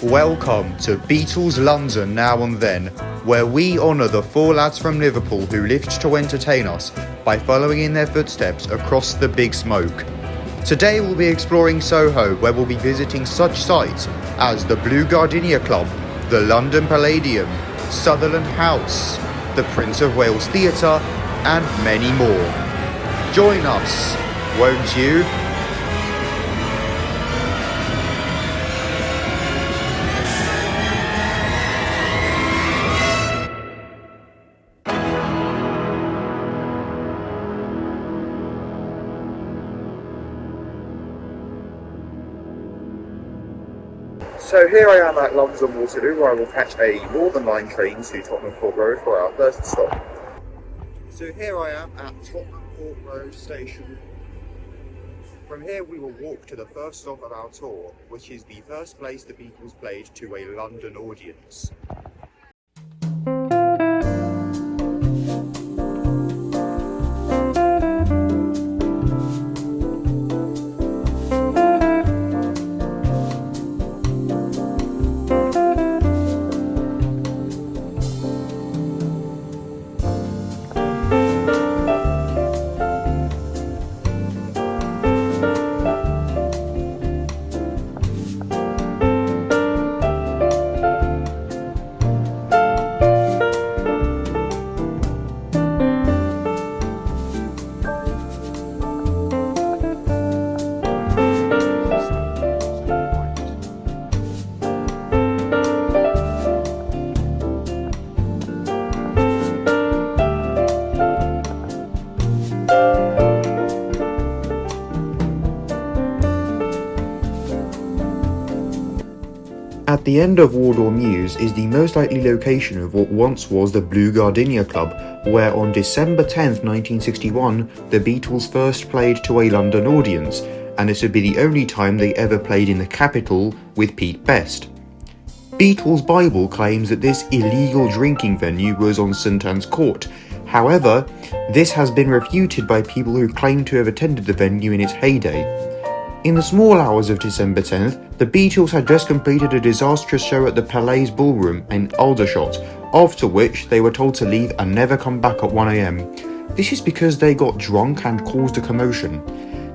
Welcome to Beatles London Now and Then, where we honour the four lads from Liverpool who lived to entertain us by following in their footsteps across the big smoke. Today we'll be exploring Soho, where we'll be visiting such sites as the Blue Gardenia Club, the London Palladium, Sutherland House, the Prince of Wales Theatre, and many more. Join us, won't you? So here I am at London Waterloo, where I will catch a Northern Line train to Tottenham Court Road for our first stop. So here I am at Tottenham Court Road station. From here we will walk to the first stop of our tour, which is the first place the Beatles played to a London audience. At the end of Wardour Mews is the most likely location of what once was the Blue Gardenia Club, where on December 10th, 1961, the Beatles first played to a London audience, and this would be the only time they ever played in the capital with Pete Best. Beatles Bible claims that this illegal drinking venue was on St Anne's Court. However, this has been refuted by people who claim to have attended the venue in its heyday. In the small hours of December 10th, the Beatles had just completed a disastrous show at the Palais Ballroom in Aldershot, after which they were told to leave and never come back at 1 AM. This is because they got drunk and caused a commotion.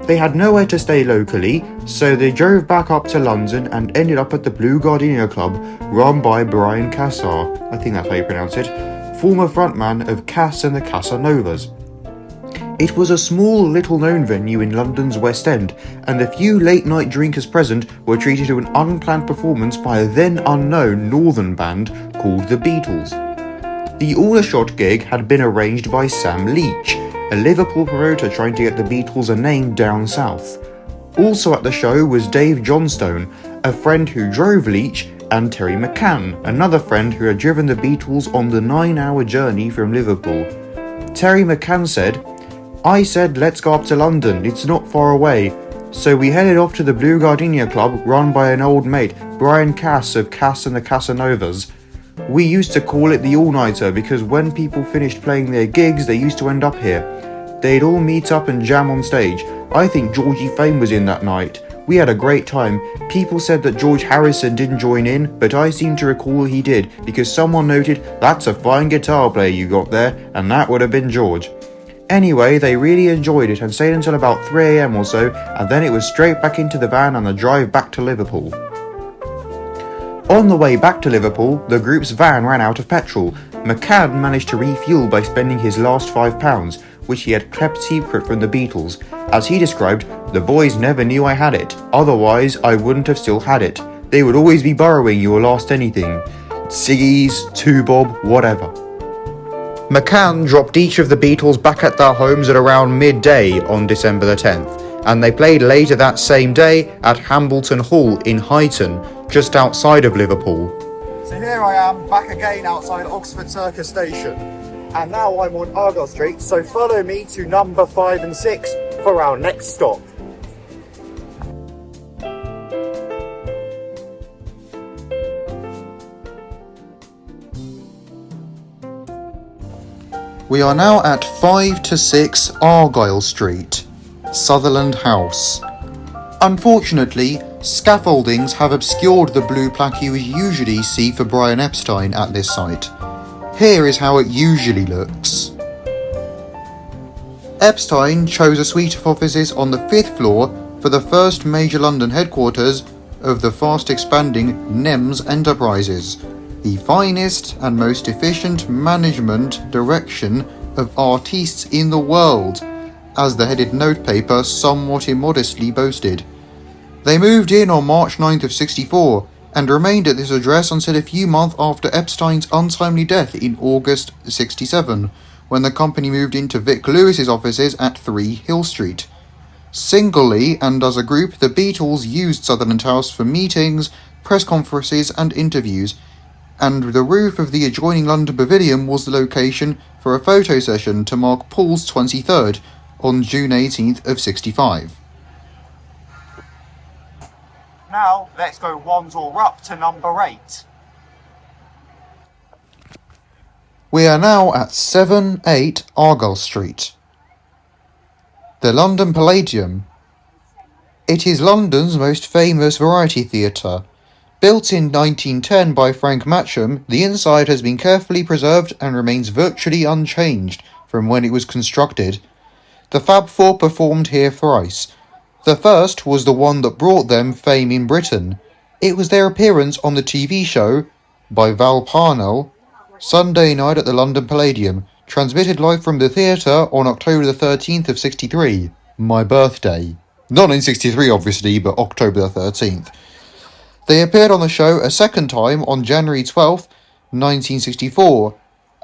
They had nowhere to stay locally, so they drove back up to London and ended up at the Blue Gardenia Club, run by Brian Cassar, I think that's how you pronounce it, former frontman of Cass and the Casanovas. It was a small, little-known venue in London's West End, and the few late-night drinkers present were treated to an unplanned performance by a then-unknown northern band called the Beatles. The Aldershot gig had been arranged by Sam Leach, a Liverpool promoter trying to get the Beatles a name down south. Also at the show was Dave Johnstone, a friend who drove Leach, and Terry McCann, another friend who had driven the Beatles on the 9-hour journey from Liverpool. Terry McCann said, "I said let's go up to London, it's not far away." So we headed off to the Blue Gardenia Club run by an old mate, Brian Cass of Cass and the Casanovas. We used to call it the all-nighter because when people finished playing their gigs they used to end up here. They'd all meet up and jam on stage. I think Georgie Fame was in that night. We had a great time. People said that George Harrison didn't join in, but I seem to recall he did because someone noted, "That's a fine guitar player you got there," and that would have been George. Anyway, they really enjoyed it and stayed until about 3 AM or so, and then it was straight back into the van and the drive back to Liverpool. On the way back to Liverpool, the group's van ran out of petrol. McCann managed to refuel by spending his last £5, which he had kept secret from the Beatles. As he described, "The boys never knew I had it, otherwise I wouldn't have still had it. They would always be borrowing your last anything. Ciggies, 2-bob, whatever." McCann dropped each of the Beatles back at their homes at around midday on December the 10th, and they played later that same day at Hambleton Hall in Huyton, just outside of Liverpool. So here I am, back again outside Oxford Circus Station, and now I'm on Argyle Street, so follow me to number 5 and 6 for our next stop. We are now at 5 to 6 Argyle Street, Sutherland House. Unfortunately, Scaffoldings have obscured the blue plaque you would usually see for Brian Epstein at this site. Here is how it usually looks. Epstein chose a suite of offices on the 5th floor for the first major London headquarters of the fast-expanding NEMS enterprises, the finest and most efficient management direction of artistes in the world, as the headed notepaper somewhat immodestly boasted. They moved in on March 9th of 64 and remained at this address until a few months after Epstein's untimely death in August 67, when the company moved into Vic Lewis's offices at 3 Hill Street. Singly and as a group, the Beatles used Sutherland House for meetings, press conferences and interviews, and the roof of the adjoining London Palladium was the location for a photo session to mark Paul's 23rd on June 18th of 65. Now, let's go one door up to number 8. We are now at 7-8 Argyle Street. The London Palladium. It is London's most famous variety theatre. Built in 1910 by Frank Matcham, the inside has been carefully preserved and remains virtually unchanged from when it was constructed. The Fab Four performed here thrice. The first was the one that brought them fame in Britain. It was their appearance on the TV show, by Val Parnell, Sunday night at the London Palladium, transmitted live from the theatre on October the 13th of 63, my birthday. Not in 63 obviously, but October the 13th. They appeared on the show a second time on January 12th, 1964,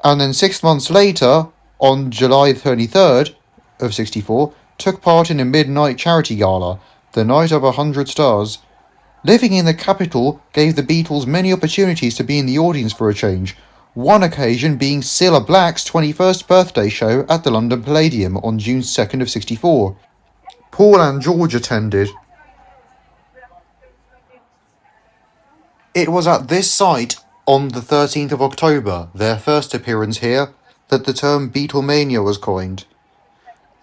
and then 6 months later, on July 23rd of 64, took part in a midnight charity gala, the Night of 100 Stars. Living in the capital gave the Beatles many opportunities to be in the audience for a change, one occasion being Cilla Black's 21st birthday show at the London Palladium on June 2nd of 64. Paul and George attended. It was at this site, on the 13th of October, their first appearance here, that the term Beatlemania was coined.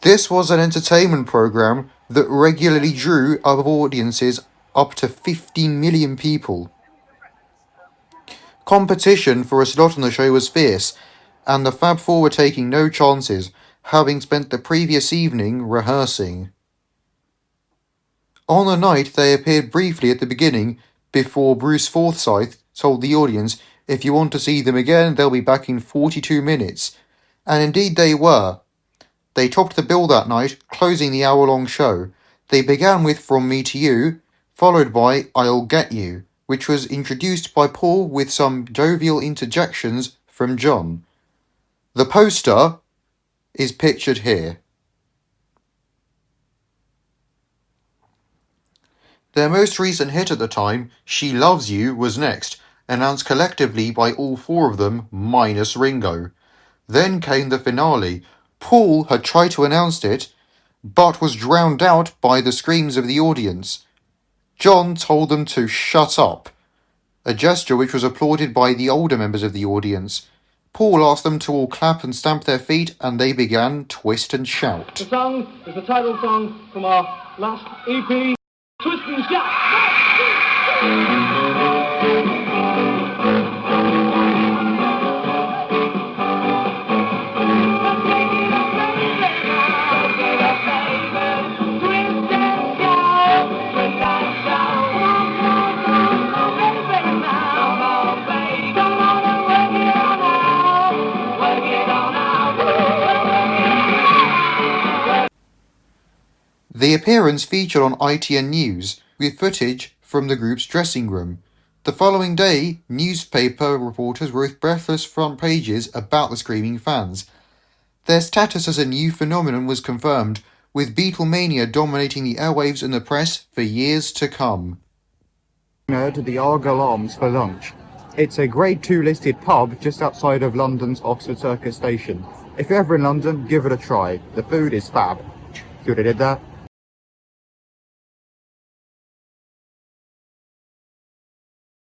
This was an entertainment programme that regularly drew audiences up to 15 million people. Competition for a slot on the show was fierce, and the Fab Four were taking no chances, having spent the previous evening rehearsing. On the night they appeared briefly at the beginning, before Bruce Forsyth told the audience, if you want to see them again, they'll be back in 42 minutes. And indeed they were. They topped the bill that night, closing the hour-long show. They began with From Me to You, followed by I'll Get You, which was introduced by Paul with some jovial interjections from John. The poster is pictured here. Their most recent hit at the time, She Loves You, was next, announced collectively by all four of them, minus Ringo. Then came the finale. Paul had tried to announce it, but was drowned out by the screams of the audience. John told them to shut up, a gesture which was applauded by the older members of the audience. Paul asked them to all clap and stamp their feet, and they began Twist and Shout. The song is the title song from our last EP, Twist and Shout. The appearance featured on ITN News, with footage from the group's dressing room. The following day, newspaper reporters wrote breathless front pages about the screaming fans. Their status as a new phenomenon was confirmed, with Beatlemania dominating the airwaves and the press for years to come. To the Argyle Arms for lunch. It's a Grade 2 listed pub just outside of London's Oxford Circus station. If you're ever in London, give it a try. The food is fab. See what I did there?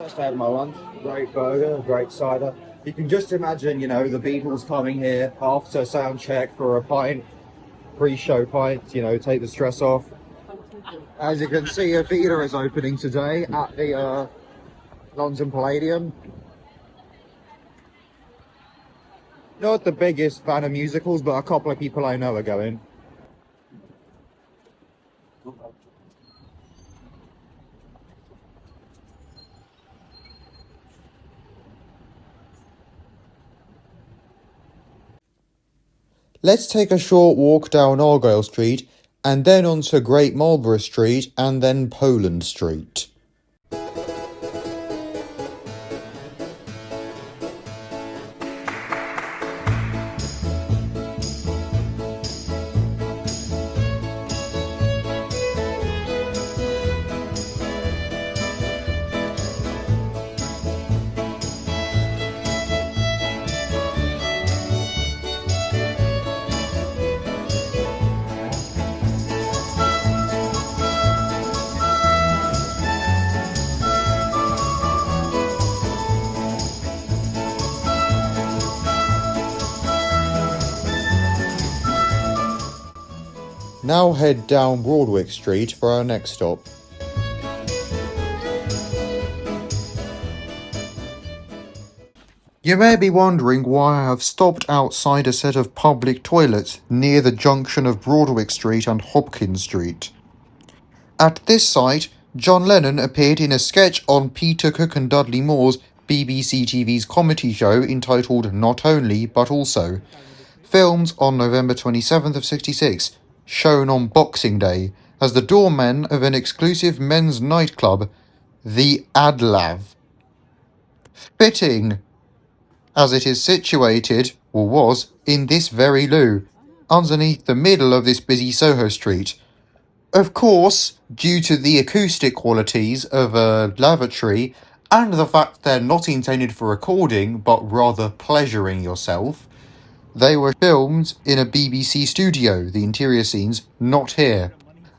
Just had my lunch, great burger, great cider. You can just imagine, the Beatles coming here after sound check for a pint, pre-show pint, take the stress off. As you can see, a theatre is opening today at the London Palladium. Not the biggest fan of musicals, but a couple of people I know are going. Let's take a short walk down Argyle Street and then onto Great Marlborough Street and then Poland Street. Now head down Broadwick Street for our next stop. You may be wondering why I have stopped outside a set of public toilets near the junction of Broadwick Street and Hopkins Street. At this site, John Lennon appeared in a sketch on Peter Cook and Dudley Moore's BBC TV's comedy show entitled Not Only, But Also, filmed on November 27th of 66, shown on Boxing Day, as the doorman of an exclusive men's nightclub, the Adlav. Fitting, as it is situated, or was, in this very loo, underneath the middle of this busy Soho street. Of course, due to the acoustic qualities of a lavatory, and the fact they're not intended for recording, but rather pleasuring yourself, they were filmed in a BBC studio, the interior scenes not here.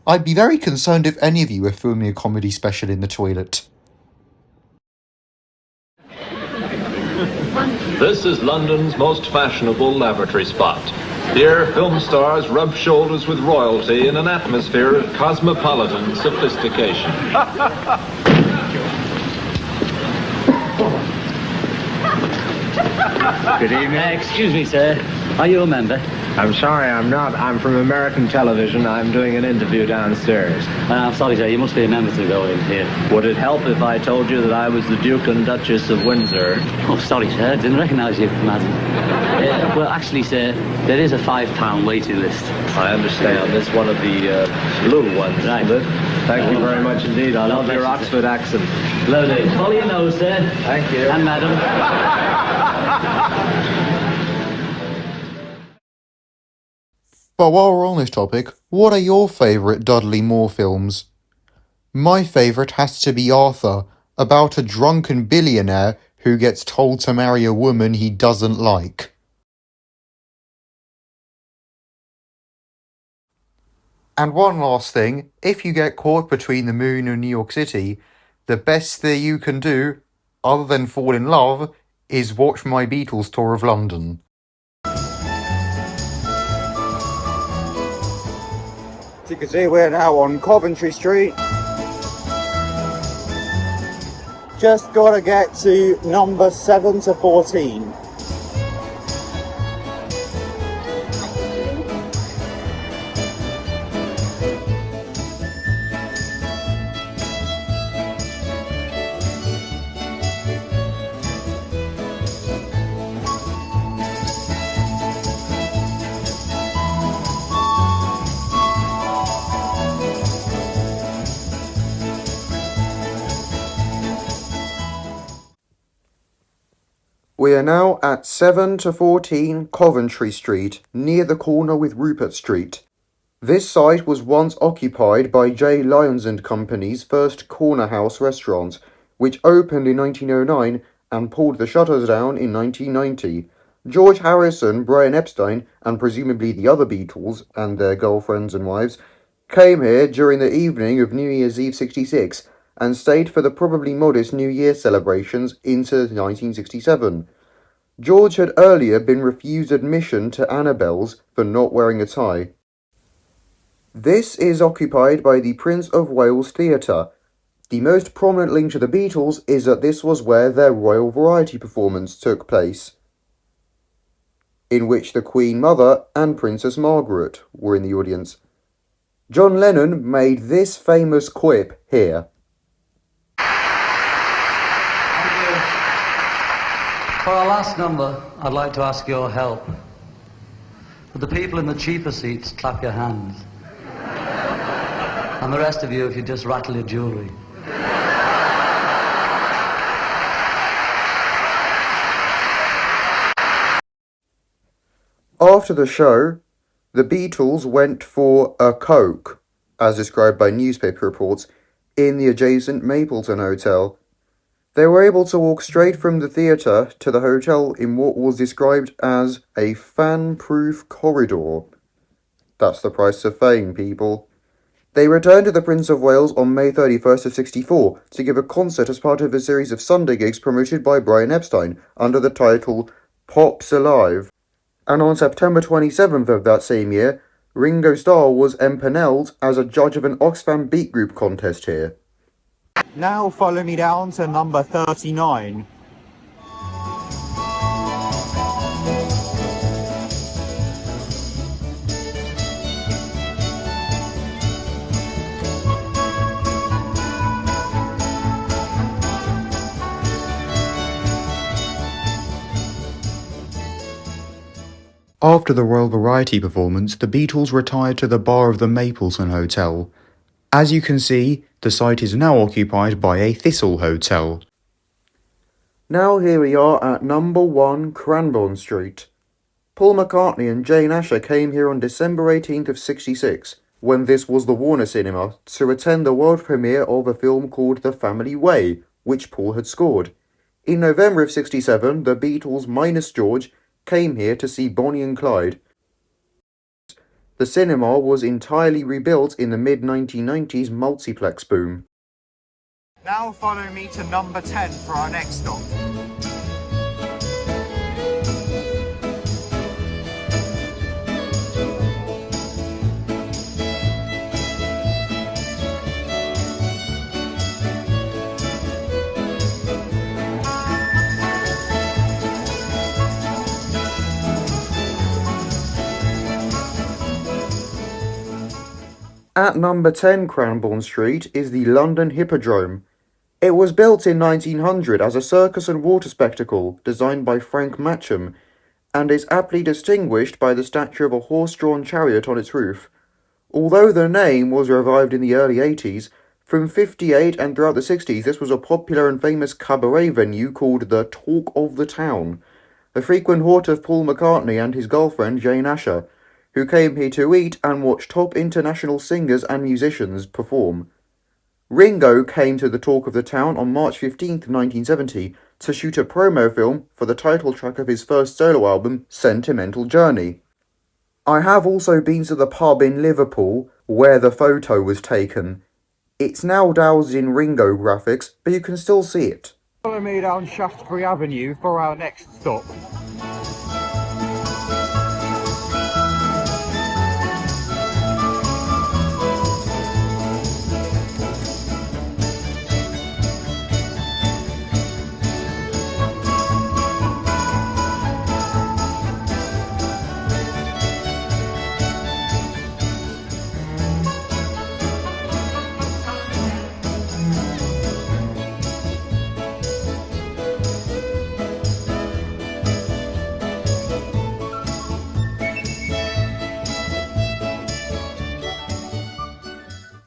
I'd be very concerned if any of you were filming a comedy special in the toilet. This is London's most fashionable lavatory spot. Here, film stars rub shoulders with royalty in an atmosphere of cosmopolitan sophistication. Good evening. Excuse me, sir. Are you a member? I'm sorry, I'm not. I'm from American television. I'm doing an interview downstairs. I'm sorry, sir. You must be a member to go in here. Would it help if I told you that I was the Duke and Duchess of Windsor? Oh, sorry, sir. Didn't recognise you, madam. Well, actually, sir, there is a £5 waiting list. I understand. This one of the blue ones, Right. isn't it? Thank you very much indeed. I love your Oxford accent. Lovely. Follow your nose, sir. Thank you. And madam. But while we're on this topic, what are your favourite Dudley Moore films? My favourite has to be Arthur, about a drunken billionaire who gets told to marry a woman he doesn't like. And one last thing, if you get caught between the moon and New York City, the best thing you can do, other than fall in love, is watch my Beatles tour of London. As you can see, we're now on Coventry Street. Just gotta get to number 7 to 14. We are now at 7 to 14 Coventry Street, near the corner with Rupert Street. This site was once occupied by J. Lyons and Company's first corner house restaurant, which opened in 1909 and pulled the shutters down in 1990. George Harrison, Brian Epstein, and presumably the other Beatles and their girlfriends and wives, came here during the evening of New Year's Eve 66 and stayed for the probably modest New Year celebrations into 1967. George had earlier been refused admission to Annabelle's for not wearing a tie. This is occupied by the Prince of Wales Theatre. The most prominent link to the Beatles is that this was where their Royal Variety performance took place, in which the Queen Mother and Princess Margaret were in the audience. John Lennon made this famous quip here. For our last number, I'd like to ask your help. For the people in the cheaper seats, clap your hands. And the rest of you, if you just rattle your jewellery. After the show, the Beatles went for a Coke, as described by newspaper reports, in the adjacent Mapleton Hotel. They were able to walk straight from the theatre to the hotel in what was described as a fan-proof corridor. That's the price of fame, people. They returned to the Prince of Wales on May 31st of 64 to give a concert as part of a series of Sunday gigs promoted by Brian Epstein under the title Pops Alive. And on September 27th of that same year, Ringo Starr was empaneled as a judge of an Oxfam Beat Group contest here. Now follow me down to number 39. After the Royal Variety performance, the Beatles retired to the bar of the Mapleton Hotel. As you can see, the site is now occupied by a Thistle Hotel. Now here we are at number 1 Cranbourne Street. Paul McCartney and Jane Asher came here on December 18th of 66, when this was the Warner Cinema, to attend the world premiere of a film called The Family Way, which Paul had scored. In November of 67, the Beatles minus George came here to see Bonnie and Clyde. The cinema was entirely rebuilt in the mid-1990s multiplex boom. Now follow me to number 10 for our next stop. At number 10 Cranbourne Street is the London Hippodrome. It was built in 1900 as a circus and water spectacle designed by Frank Matcham, and is aptly distinguished by the statue of a horse-drawn chariot on its roof. Although the name was revived in the early 80s, from 58 and throughout the 60s this was a popular and famous cabaret venue called the Talk of the Town, a frequent haunt of Paul McCartney and his girlfriend Jane Asher, who came here to eat and watch top international singers and musicians perform. Ringo came to the Talk of the Town on March 15th, 1970, to shoot a promo film for the title track of his first solo album, Sentimental Journey. I have also been to the pub in Liverpool, where the photo was taken. It's now doused in Ringo graphics, but you can still see it. Follow me down Shaftesbury Avenue for our next stop.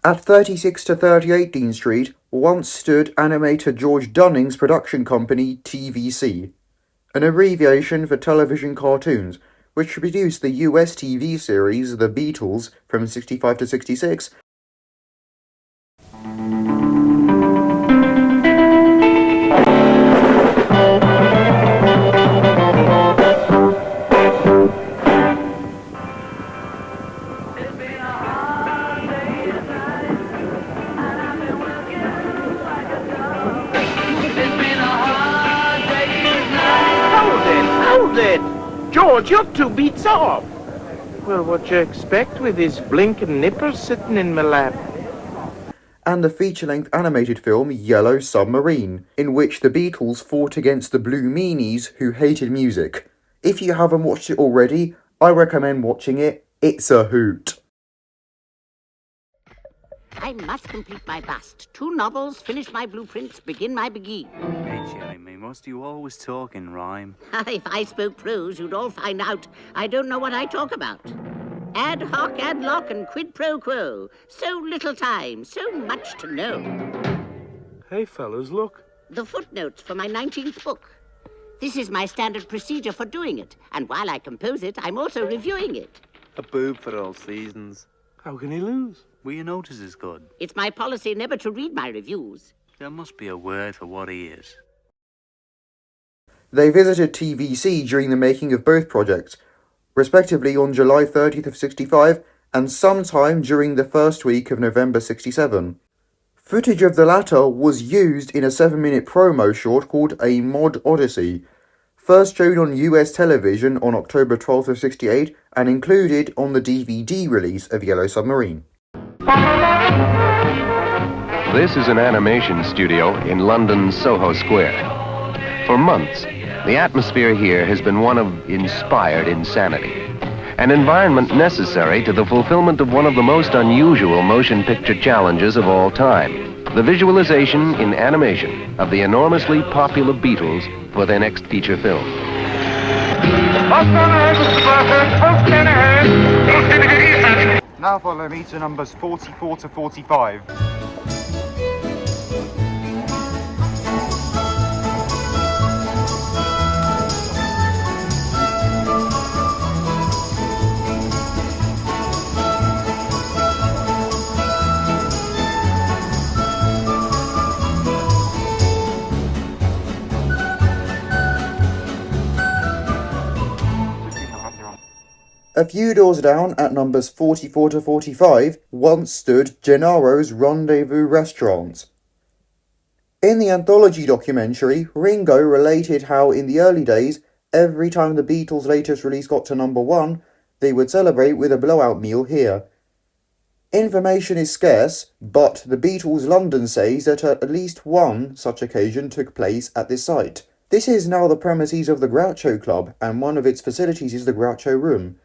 At 36 to 38 Dean Street once stood animator George Dunning's production company TVC, an abbreviation for television cartoons, which produced the US TV series The Beatles from 65 to 66. George, you're 2 beats off. Well, what you expect with his blinking nippers sitting in my lap? And the feature-length animated film Yellow Submarine, in which the Beatles fought against the Blue Meanies who hated music. If you haven't watched it already, I recommend watching it. It's a hoot. I must complete my bust. 2 novels, finish my blueprints, begin my begee. Hey, Jeremy, must you always talk in rhyme? If I spoke prose, you'd all find out I don't know what I talk about. Ad hoc, ad loc, and quid pro quo. So little time, so much to know. Hey, fellas, look. The footnotes for my 19th book. This is my standard procedure for doing it, and while I compose it, I'm also reviewing it. A boob for all seasons. How can he lose? Well, you notice is good. It's my policy never to read my reviews. There must be a word for what he is. They visited TVC during the making of both projects, respectively on July 30th of 65 and sometime during the first week of November 67. Footage of the latter was used in a 7-minute promo short called A Mod Odyssey, first shown on US television on October 12th of 68 and included on the DVD release of Yellow Submarine. This is an animation studio in London's Soho Square. For months, the atmosphere here has been one of inspired insanity, an environment necessary to the fulfillment of one of the most unusual motion picture challenges of all time, the visualization in animation of the enormously popular Beatles for their next feature film. Now follow me to numbers 44 to 45. A few doors down, at numbers 44 to 45, once stood Gennaro's Rendezvous restaurant. In the anthology documentary, Ringo related how in the early days, every time the Beatles' latest release got to number 1, they would celebrate with a blowout meal here. Information is scarce, but the Beatles London says that at least one such occasion took place at this site. This is now the premises of the Groucho Club, and one of its facilities is the Groucho Room.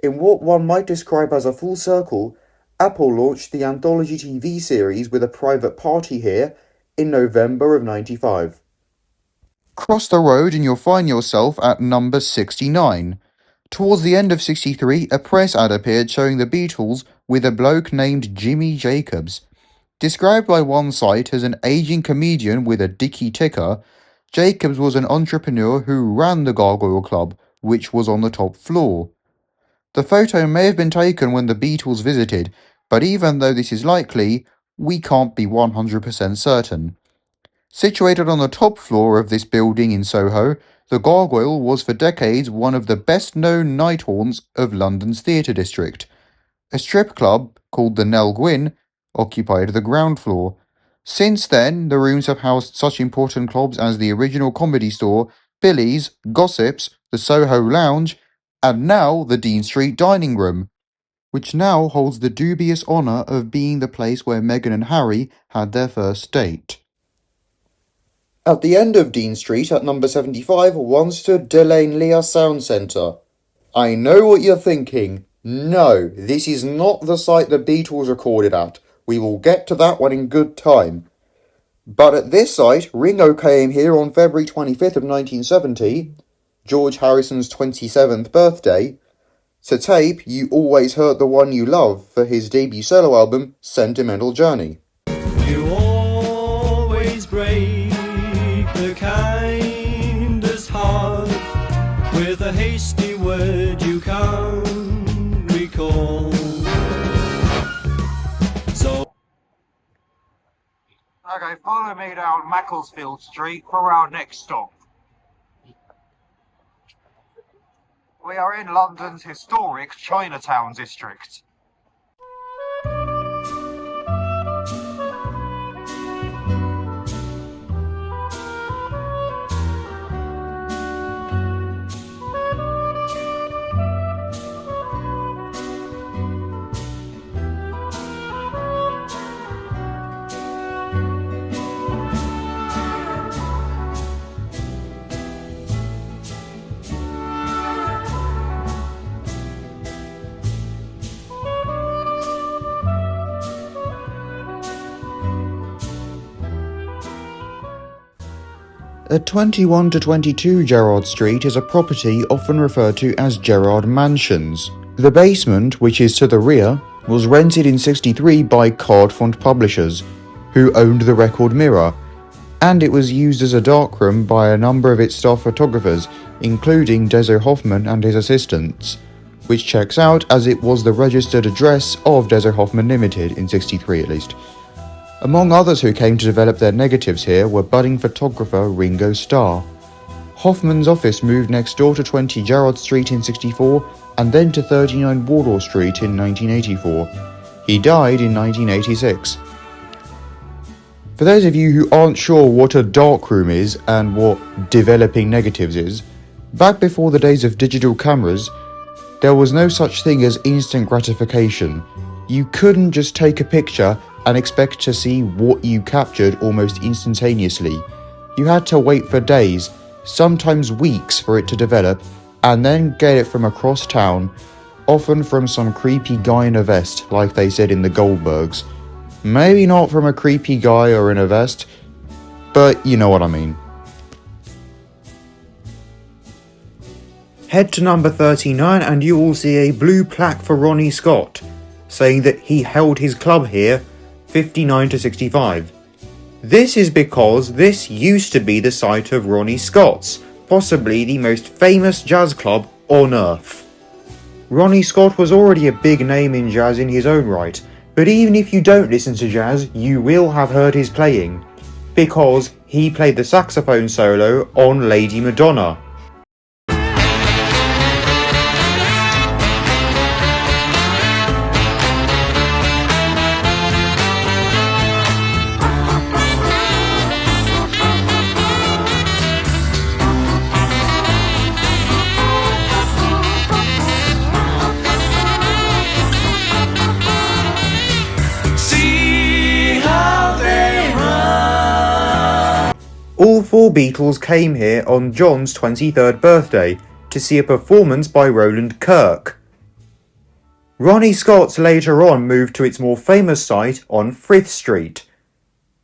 In what one might describe as a full circle, Apple launched the anthology TV series with a private party here in November of 95. Cross the road and you'll find yourself at number 69. Towards the end of 63, a press ad appeared showing the Beatles with a bloke named Jimmy Jacobs. Described by one site as an aging comedian with a dicky ticker, Jacobs was an entrepreneur who ran the Gargoyle Club, which was on the top floor. The photo may have been taken when the Beatles visited, but even though this is likely, we can't be 100% certain. Situated on the top floor of this building in Soho, the Gargoyle was for decades one of the best-known night haunts of London's theatre district. A strip club, called the Nell Gwyn, occupied the ground floor. Since then, the rooms have housed such important clubs as the Original Comedy Store, Billy's, Gossips, the Soho Lounge, and now the Dean Street Dining Room, which now holds the dubious honour of being the place where Meghan and Harry had their first date. At the end of Dean Street, at number 75, once stood Delaine Lear Sound Centre. I know what you're thinking. No, this is not the site the Beatles recorded at. We will get to that one in good time. But at this site, Ringo came here on February 25th of 1970, George Harrison's 27th birthday, to tape You Always Hurt the One You Love for his debut solo album, Sentimental Journey. You always break the kindest heart with a hasty word you can't recall. So Okay, follow me down Macclesfield Street for our next stop. We are in London's historic Chinatown district. At 21 to 22 Gerard Street is a property often referred to as Gerrard Mansions. The basement, which is to the rear, was rented in '63 by Card Font Publishers, who owned the Record Mirror, and it was used as a darkroom by a number of its staff photographers, including Dezzo Hoffman and his assistants, which checks out as it was the registered address of Dezzo Hoffman Limited in '63 at least. Among others who came to develop their negatives here were budding photographer Ringo Starr. Hoffman's office moved next door to 20 Gerard Street in '64 and then to 39 Wardour Street in 1984. He died in 1986. For those of you who aren't sure what a darkroom is and what developing negatives is, back before the days of digital cameras, there was no such thing as instant gratification. You couldn't just take a picture and expect to see what you captured almost instantaneously. You had to wait for days, sometimes weeks, for it to develop, and then get it from across town, often from some creepy guy in a vest, like they said in the Goldbergs. Maybe not from a creepy guy or in a vest, but you know what I mean. Head to number 39 and you will see a blue plaque for Ronnie Scott, saying that he held his club here 59 to 65. This is because this used to be the site of Ronnie Scott's, possibly the most famous jazz club on earth. Ronnie Scott was already a big name in jazz in his own right, but even if you don't listen to jazz, you will have heard his playing, because he played the saxophone solo on Lady Madonna. All four Beatles came here on John's 23rd birthday to see a performance by Roland Kirk. Ronnie Scott's later on moved to its more famous site on Frith Street.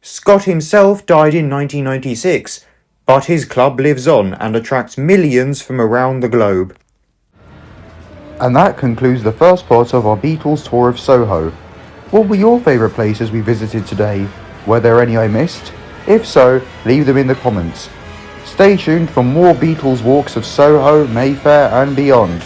Scott himself died in 1996, but his club lives on and attracts millions from around the globe. And that concludes the first part of our Beatles tour of Soho. What were your favourite places we visited today? Were there any I missed? If so, leave them in the comments. Stay tuned for more Beatles walks of Soho, Mayfair and beyond.